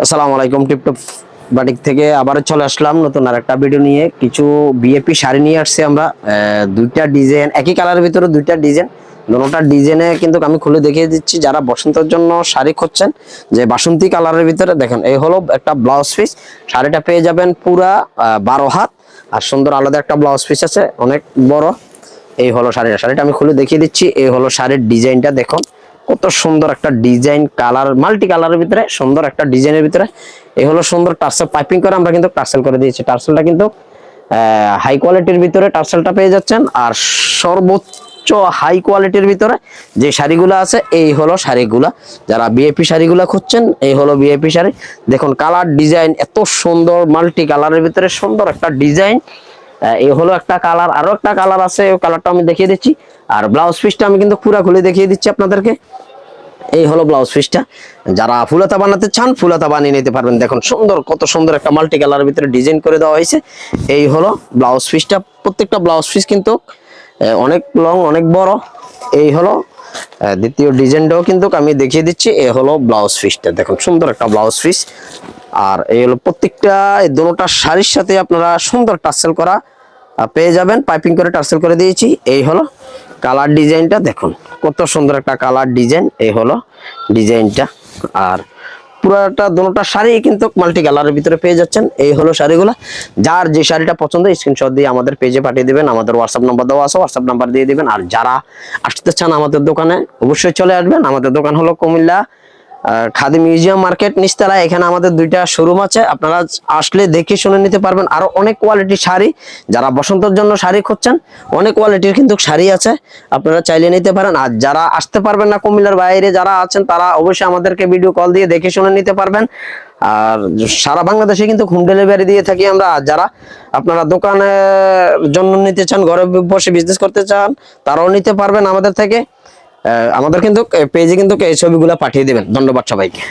আসসালামু আলাইকুম। Tiptop batik থেকে আবারও চলে আসলাম নতুন আরেকটা ভিডিও নিয়ে। কিছু বিএপি শাড়ি নিয়ে আসছি আমরা, দুইটা ডিজাইন, একই কালারের ভিতরে দুইটা ডিজাইন। দুটোটা ডিজাইনে কিন্তু আমি খুলে দেখিয়ে দিচ্ছি। যারা বসন্তের জন্য শাড়ি খুঁজছেন, যে বাসন্তী কালারের ভিতরে দেখেন, এই হলো একটা ব্লাউজ পিস। শাড়িটা পেয়ে যাবেন পুরা 12 হাত, আর সুন্দর আলাদা একটা ব্লাউজ পিস আছে অনেক বড়। এই হলো শাড়িটা আমি খুলে দেখিয়ে দিচ্ছি। এই হলো শাড়ির ডিজাইনটা, দেখুন কত সুন্দর একটা ডিজাইন, কালার মাল্টি কালারের ভিতরে সুন্দর একটা ডিজাইনের ভিতরে। এই হলো সুন্দর টার্সেল পাইপিং করে আমরা কিন্তু টার্সেল করে দিয়েছি। টার্সেলটা কিন্তু হাই কোয়ালিটির ভিতরে টার্সেলটা পেয়ে যাচ্ছেন। আর সর্বোচ্চ হাই কোয়ালিটির ভিতরে যে শাড়িগুলো আছে, এই হলো শাড়িগুলা। যারা বিএপি শাড়িগুলা খুঁজছেন, এই হলো বিএপি শাড়ি। দেখুন কালার ডিজাইন এত সুন্দর, মাল্টি কালারের ভিতরে সুন্দর একটা ডিজাইন। এই হলো একটা কালার, আরো একটা কালার আছে, ওই কালারটা আমি দেখিয়ে দিচ্ছি। আর ব্লাউজ পিসটা আমি কিন্তু পুরো খুলে দেখিয়ে দিচ্ছি আপনাদেরকে। এই হলো ব্লাউজ পিসটা। যারা ফুলাতা বানাতে চান, ফুলাতা বানিয়ে নিতে পারবেন। দেখুন সুন্দর, কত সুন্দর একটা মাল্টি কালারের ভিতরে ডিজাইন করে দেওয়া হয়েছে। এই হলো ব্লাউজ পিসটা। প্রত্যেকটা ব্লাউজ পিস কিন্তু অনেক লং, অনেক বড়। এই হলো দ্বিতীয় ডিজাইনটাও কিন্তু আমি দেখিয়ে দিচ্ছি। এই হলো ব্লাউজ পিসটা, দেখুন সুন্দর একটা ব্লাউজ পিস। আর এই হলো প্রত্যেকটা, এই দুটোটা শাড়ির সাথে আপনারা সুন্দর টার্সেল করা পেয়ে যাবেন। পাইপিং করে টার্সেল করে দিয়েছি। এই হলো কালার ডিজাইনটা, দেখুন কত সুন্দর একটা কালার ডিজাইন। এই হলো ডিজাইনটা। আর পুরাটা দুটোটা শাড়ি কিন্তু মাল্টি কালারের ভিতরে পেয়ে যাচ্ছেন। এই হলো শাড়িগুলা। যার যে শাড়িটা পছন্দ, স্ক্রিনশট দিয়ে আমাদের পেজে পাঠিয়ে দিবেন। আমাদের হোয়াটসঅ্যাপ নাম্বার দেওয়া আছে, হোয়াটসঅ্যাপ নাম্বার দিয়ে দিবেন। আর যারা আসতে চান আমাদের দোকানে, অবশ্যই চলে আসবেন। আমাদের দোকান হলো কুমিল্লা খাদি মিউজিয়াম মার্কেট নিচতলা। এখানে আমাদের দুইটা শোরুম আছে, আপনারা আসলে দেখে শুনে নিতে পারবেন। আরো অনেক কোয়ালিটির শাড়ি, যারা বসন্তের জন্য শাড়ি খুঁজছেন, অনেক কোয়ালিটির কিন্তু শাড়ি আছে, আপনারা চাইলে নিতে পারেন। আর যারা আসতে পারবেন না, কুমিল্লার বাইরে যারা আছেন, তারা অবশ্যই আমাদেরকে ভিডিও কল দিয়ে দেখে শুনে নিতে পারবেন। আর সারা বাংলাদেশে কিন্তু হোম ডেলিভারি দিয়ে থাকি আমরা। আর যারা আপনারা দোকানের জন্য নিতে চান, ঘরে বসে বিজনেস করতে চান, তারাও নিতে পারবেন আমাদের থেকে। আমাদের কিন্তু পেজে কিন্তু এই ছবিগুলো পাঠিয়ে দিবেন। ধন্যবাদ সবাইকে।